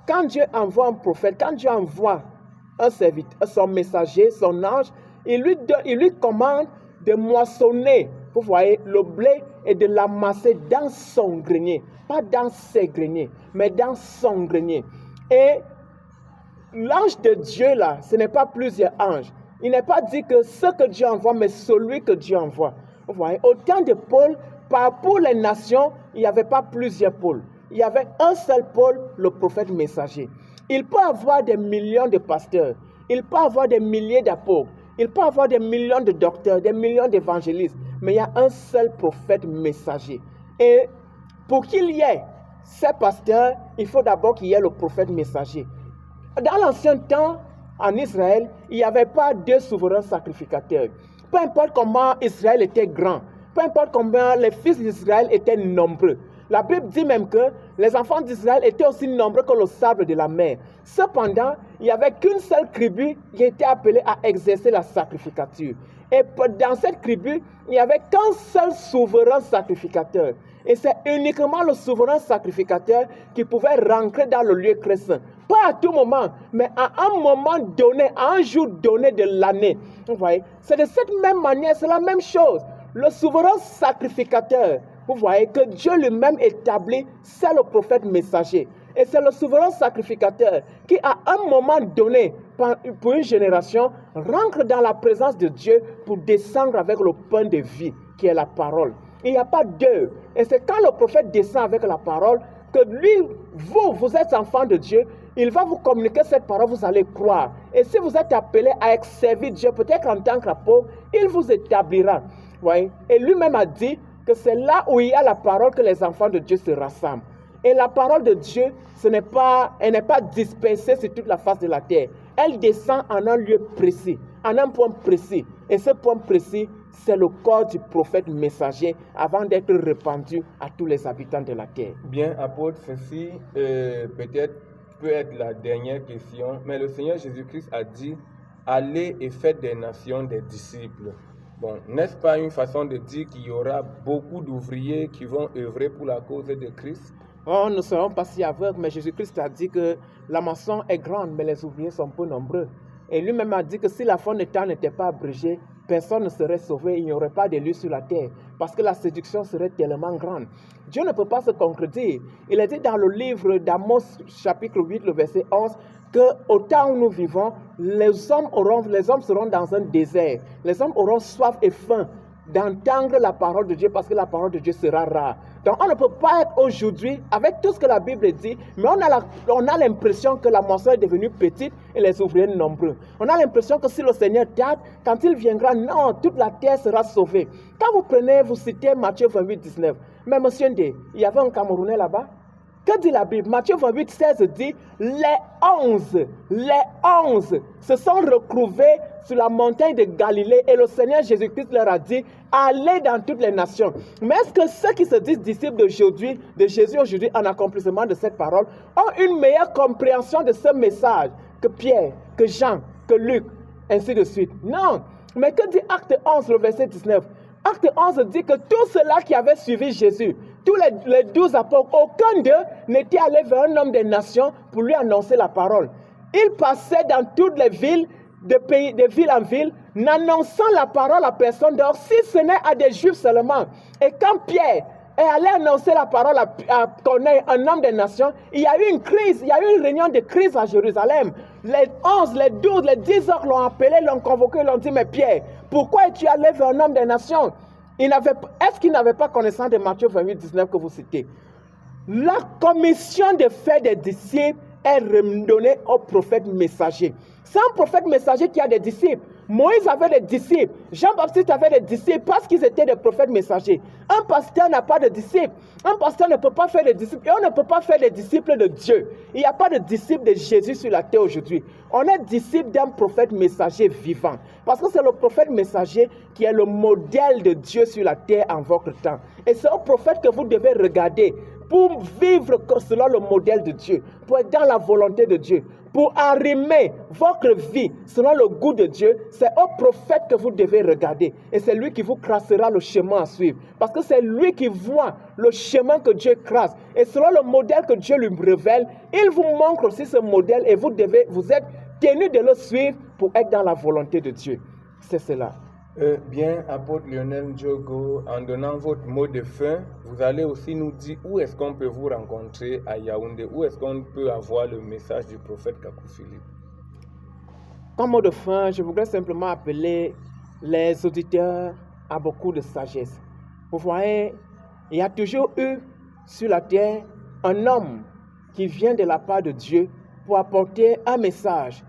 Speaker 4: quand Dieu envoie un prophète, quand Dieu envoie un serviteur, son messager, son ange, il lui commande de moissonner, vous voyez, le blé et de l'amasser dans son grenier. Pas dans ses greniers, mais dans son grenier. Et l'ange de Dieu, là, ce n'est pas plusieurs anges. Il n'est pas dit que ce que Dieu envoie, mais celui que Dieu envoie. Vous voyez, au temps de Paul, pour les nations, il n'y avait pas plusieurs pôles. Il y avait un seul pôle, le prophète messager. Il peut avoir des millions de pasteurs, il peut avoir des milliers d'apôtres, il peut avoir des millions de docteurs, des millions d'évangélistes, mais il y a un seul prophète messager. Et pour qu'il y ait ces pasteurs, il faut d'abord qu'il y ait le prophète messager. Dans l'ancien temps, en Israël, il n'y avait pas deux souverains sacrificateurs. Peu importe comment Israël était grand, peu importe combien les fils d'Israël étaient nombreux. La Bible dit même que les enfants d'Israël étaient aussi nombreux que le sable de la mer. Cependant, il n'y avait qu'une seule tribu qui était appelée à exercer la sacrificature. Et dans cette tribu, il n'y avait qu'un seul souverain sacrificateur. Et c'est uniquement le souverain sacrificateur qui pouvait rentrer dans le lieu très saint. Pas à tout moment, mais à un moment donné, à un jour donné de l'année. Vous voyez, c'est de cette même manière, c'est la même chose. Le souverain sacrificateur, vous voyez, que Dieu lui-même établit, c'est le prophète messager. Et c'est le souverain sacrificateur qui, à un moment donné, pour une génération, rentre dans la présence de Dieu pour descendre avec le pain de vie, qui est la parole. Il n'y a pas deux. Et c'est quand le prophète descend avec la parole que lui, vous êtes enfant de Dieu, il va vous communiquer cette parole, vous allez croire. Et si vous êtes appelé à servir Dieu, peut-être en tant qu'apôtre, il vous établira. Ouais. Et lui-même a dit que c'est là où il y a la parole que les enfants de Dieu se rassemblent. Et la parole de Dieu, elle n'est pas dispersée sur toute la face de la terre. Elle descend en un lieu précis, en un point précis. Et ce point précis, c'est le corps du prophète messager avant d'être répandu à tous les habitants de la terre.
Speaker 3: Bien, apôtre, ceci peut être la dernière question, mais le Seigneur Jésus-Christ a dit « Allez et faites des nations des disciples ». Bon, n'est-ce pas une façon de dire qu'il y aura beaucoup d'ouvriers qui vont œuvrer pour la cause de Christ?
Speaker 4: Oh, nous ne serons pas si aveugles, mais Jésus-Christ a dit que la moisson est grande, mais les ouvriers sont peu nombreux. Et lui-même a dit que si la fin des temps n'était pas abrégée, personne ne serait sauvé, il n'y aurait pas d'élu sur la terre, parce que la séduction serait tellement grande. Dieu ne peut pas se contredire. Il est dit dans le livre d'Amos, chapitre 8, le verset 11, qu'au temps où nous vivons, les hommes seront dans un désert. Les hommes auront soif et faim d'entendre la parole de Dieu, parce que la parole de Dieu sera rare. Donc on ne peut pas être aujourd'hui, avec tout ce que la Bible dit, mais on a l'impression que la moisson est devenue petite et les ouvriers nombreux. On a l'impression que si le Seigneur tarde, quand il viendra, non, toute la terre sera sauvée. Quand vous citez Matthieu 28, 19, mais monsieur Ndé, il y avait un Camerounais là-bas. Que dit la Bible? Matthieu 28, 16 dit, les 11 se sont retrouvés sur la montagne de Galilée et le Seigneur Jésus-Christ leur a dit, allez dans toutes les nations. Mais est-ce que ceux qui se disent disciples d'aujourd'hui, de Jésus aujourd'hui, en accomplissement de cette parole, ont une meilleure compréhension de ce message que Pierre, que Jean, que Luc, ainsi de suite? Non. Mais que dit Acte 11, le verset 19? Acte 11 dit que tous ceux-là qui avaient suivi Jésus, tous les 12 apôtres, aucun d'eux n'était allé vers un homme des nations pour lui annoncer la parole. Ils passaient dans toutes les villes, de ville en ville, n'annonçant la parole à personne d'autre, si ce n'est à des Juifs seulement. Et quand Pierre est allé annoncer la parole à Corneille, un homme des nations, il y a eu une crise, il y a eu une réunion de crise à Jérusalem. Les 11, les 12, les 10 heures l'ont appelé, l'ont convoqué, l'ont dit, mais Pierre, pourquoi es-tu allé vers un homme des nations? Est-ce qu'il n'avait pas connaissance de Matthieu 28, 19 que vous citez? La commission de faire des disciples est redonnée au prophète messager. C'est un prophète messager qui a des disciples. Moïse avait des disciples. Jean-Baptiste avait des disciples parce qu'ils étaient des prophètes messagers. Un pasteur n'a pas de disciples. Un pasteur ne peut pas faire des disciples. Et on ne peut pas faire des disciples de Dieu. Il n'y a pas de disciples de Jésus sur la terre aujourd'hui. On est disciples d'un prophète messager vivant. Parce que c'est le prophète messager qui est le modèle de Dieu sur la terre en votre temps. Et c'est un prophète que vous devez regarder pour vivre selon le modèle de Dieu, pour être dans la volonté de Dieu, pour arrimer votre vie selon le goût de Dieu. C'est au prophète que vous devez regarder. Et c'est lui qui vous tracera le chemin à suivre. Parce que c'est lui qui voit le chemin que Dieu trace. Et selon le modèle que Dieu lui révèle, il vous montre aussi ce modèle et vous êtes tenu de le suivre pour être dans la volonté de Dieu. C'est cela.
Speaker 3: Bien, apôtre Lionel Diogo, en donnant votre mot de fin, vous allez aussi nous dire où est-ce qu'on peut vous rencontrer à Yaoundé, où est-ce qu'on peut avoir le message du prophète Kakou Philippe.
Speaker 4: Comme mot de fin, je voudrais simplement appeler les auditeurs à beaucoup de sagesse. Vous voyez, il y a toujours eu sur la terre un homme qui vient de la part de Dieu pour apporter un message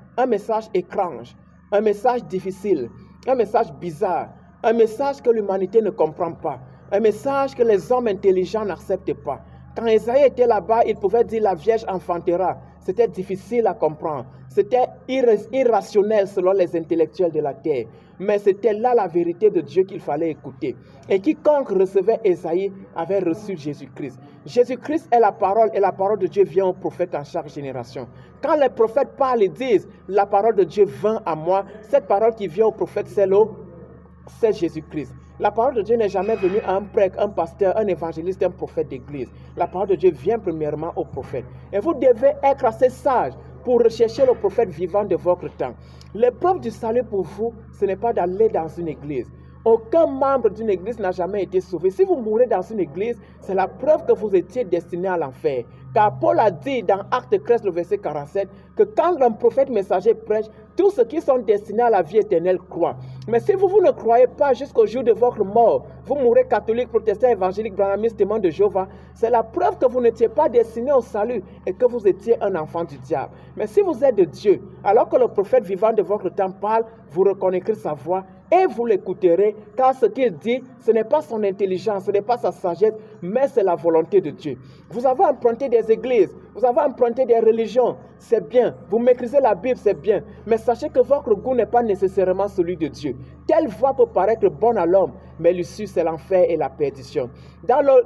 Speaker 4: étrange, un message difficile, un message bizarre, un message que l'humanité ne comprend pas, un message que les hommes intelligents n'acceptent pas. Quand Esaïe était là-bas, il pouvait dire la Vierge enfantera. C'était difficile à comprendre. C'était irrationnel selon les intellectuels de la terre. Mais c'était là la vérité de Dieu qu'il fallait écouter. Et quiconque recevait Esaïe avait reçu Jésus-Christ. Jésus-Christ est la parole et la parole de Dieu vient aux prophètes en chaque génération. Quand les prophètes parlent et disent la parole de Dieu vint à moi, cette parole qui vient aux prophètes, c'est Jésus-Christ. La parole de Dieu n'est jamais venue à un prêtre, un pasteur, un évangéliste, un prophète d'église. La parole de Dieu vient premièrement au prophète. Et vous devez être assez sage pour rechercher le prophète vivant de votre temps. L'épreuve du salut pour vous, ce n'est pas d'aller dans une église. Aucun membre d'une église n'a jamais été sauvé. Si vous mourrez dans une église, c'est la preuve que vous étiez destiné à l'enfer. Car Paul a dit dans Acte 13, le verset 47, que quand un prophète messager prêche, tous ceux qui sont destinés à la vie éternelle croient. Mais si vous ne croyez pas jusqu'au jour de votre mort, vous mourrez catholique, protestant, évangélique, branhamiste, témoin de Jéhovah, c'est la preuve que vous n'étiez pas destiné au salut et que vous étiez un enfant du diable. Mais si vous êtes de Dieu, alors que le prophète vivant de votre temps parle, vous reconnaîtrez sa voix et vous l'écouterez, car ce qu'il dit, ce n'est pas son intelligence, ce n'est pas sa sagesse, mais c'est la volonté de Dieu. Vous avez emprunté des églises, vous avez emprunté des religions, c'est bien. Vous maîtrisez la Bible, c'est bien. Mais sachez que votre goût n'est pas nécessairement celui de Dieu. Telle voie peut paraître bonne à l'homme, mais l'issue, c'est l'enfer et la perdition.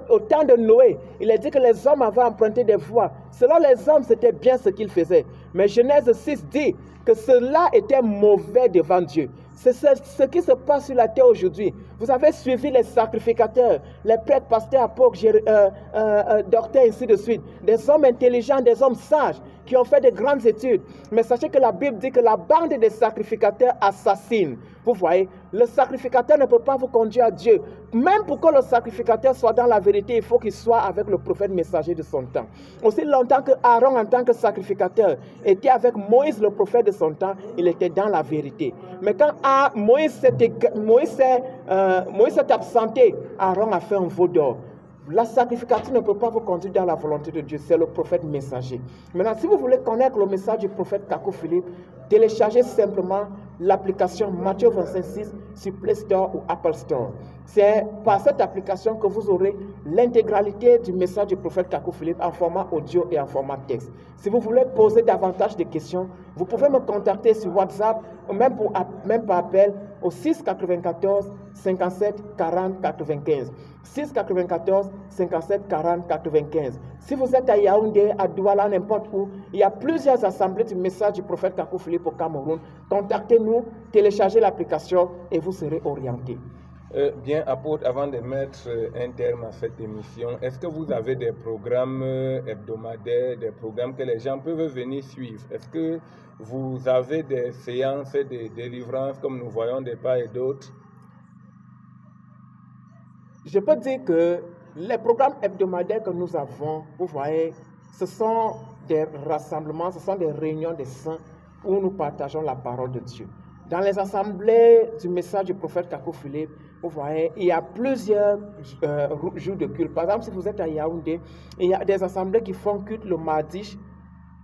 Speaker 4: Au temps de Noé, il est dit que les hommes avaient emprunté des voies. Selon les hommes, c'était bien ce qu'ils faisaient. Mais Genèse 6 dit que cela était mauvais devant Dieu. C'est ce qui se passe sur la terre aujourd'hui. Vous avez suivi les sacrificateurs, les prêtres, pasteurs, apôtres, docteurs, ainsi de suite. Des hommes intelligents, des hommes sages qui ont fait de grandes études. Mais sachez que la Bible dit que la bande des sacrificateurs assassine. Vous voyez, le sacrificateur ne peut pas vous conduire à Dieu. Même pour que le sacrificateur soit dans la vérité, il faut qu'il soit avec le prophète messager de son temps. Aussi longtemps que Aaron, en tant que sacrificateur, était avec Moïse, le prophète de son temps, il était dans la vérité. Mais quand Moïse s'est absenté, Aaron a fait un veau d'or. La sacrificature ne peut pas vous conduire dans la volonté de Dieu, c'est le prophète messager. Maintenant, si vous voulez connaître le message du prophète Kakou Philippe, téléchargez simplement l'application Matthieu 25:6 sur Play Store ou Apple Store. C'est par cette application que vous aurez l'intégralité du message du prophète Kakou Philippe en format audio et en format texte. Si vous voulez poser davantage de questions, vous pouvez me contacter sur WhatsApp ou même par appel au 6 94 57 40 95. 6 94 57 40 95. Si vous êtes à Yaoundé, à Douala, n'importe où, il y a plusieurs assemblées du message du prophète Kakou Philippe au Cameroun. Contactez-nous, téléchargez l'application et vous serez orientés.
Speaker 3: Bien, apôtre, avant de mettre un terme à cette émission, est-ce que vous avez des programmes hebdomadaires, des programmes que les gens peuvent venir suivre? Est-ce que vous avez des séances de délivrance comme nous voyons de part et d'autre?
Speaker 4: Je peux dire que les programmes hebdomadaires que nous avons, vous voyez, ce sont des rassemblements, ce sont des réunions des saints où nous partageons la parole de Dieu. Dans les assemblées du message du prophète Kakou Philippe, vous voyez, il y a plusieurs jours de culte. Par exemple, si vous êtes à Yaoundé, il y a des assemblées qui font culte le mardi,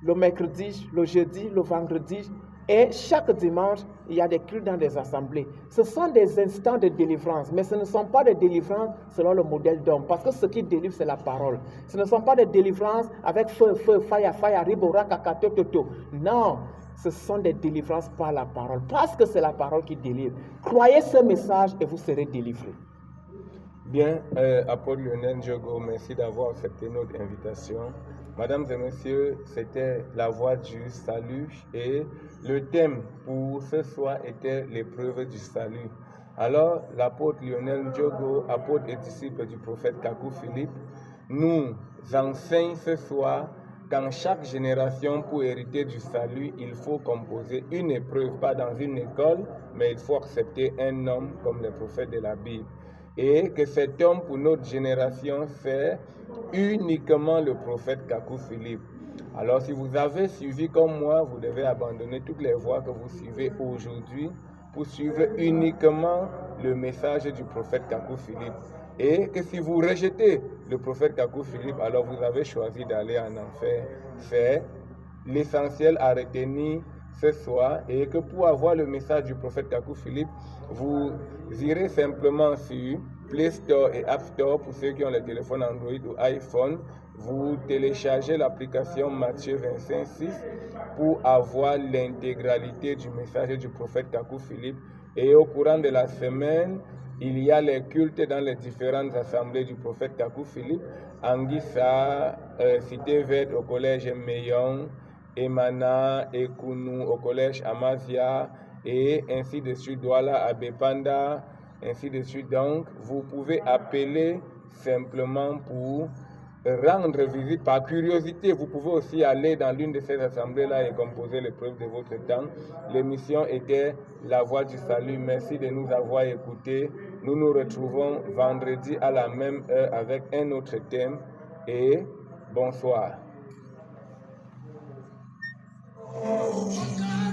Speaker 4: le mercredi, le jeudi, le vendredi. Et chaque dimanche, il y a des cultes dans des assemblées. Ce sont des instants de délivrance, mais ce ne sont pas des délivrances selon le modèle d'homme, parce que ce qui délivre, c'est la parole. Ce ne sont pas des délivrances avec feu, fire, ribora, kakato, toto. Non, ce sont des délivrances par la parole, parce que c'est la parole qui délivre. Croyez ce message et vous serez délivrés.
Speaker 3: Bien, apôtre Lionel Ndiogo, merci d'avoir accepté notre invitation. Mesdames et messieurs, c'était la voie du salut et le thème pour ce soir était l'épreuve du salut. Alors, l'apôtre Lionel Ndiogo, apôtre et disciple du prophète Kakou Philippe, nous enseigne ce soir qu'en chaque génération, pour hériter du salut, il faut composer une épreuve, pas dans une école, mais il faut accepter un homme comme le prophète de la Bible. Et que cet homme, pour notre génération, c'est uniquement le prophète Kakou Philippe. Alors, si vous avez suivi comme moi, vous devez abandonner toutes les voies que vous suivez aujourd'hui pour suivre uniquement le message du prophète Kakou Philippe. Et que si vous rejetez le prophète Kakou Philippe, alors vous avez choisi d'aller en enfer. C'est l'essentiel à retenir ce soir, et que pour avoir le message du prophète Kakou Philippe, vous irez simplement sur Play Store et App Store pour ceux qui ont les téléphones Android ou iPhone. Vous téléchargez l'application Matthieu 25:6 pour avoir l'intégralité du message du prophète Kakou Philippe. Et au courant de la semaine, il y a les cultes dans les différentes assemblées du prophète Kakou Philippe. Anguissa, Cité Verte au collège Meillon, Emana, Ekounou au collège Amazia, et ainsi de suite, Douala à Bepanda, ainsi de suite. Donc, vous pouvez appeler simplement pour rendre visite par curiosité. Vous pouvez aussi aller dans l'une de ces assemblées-là et composer l'épreuve de votre temps. L'émission était La Voix du Salut. Merci de nous avoir écoutés. Nous nous retrouvons vendredi à la même heure avec un autre thème. Et bonsoir.
Speaker 2: Oh, God.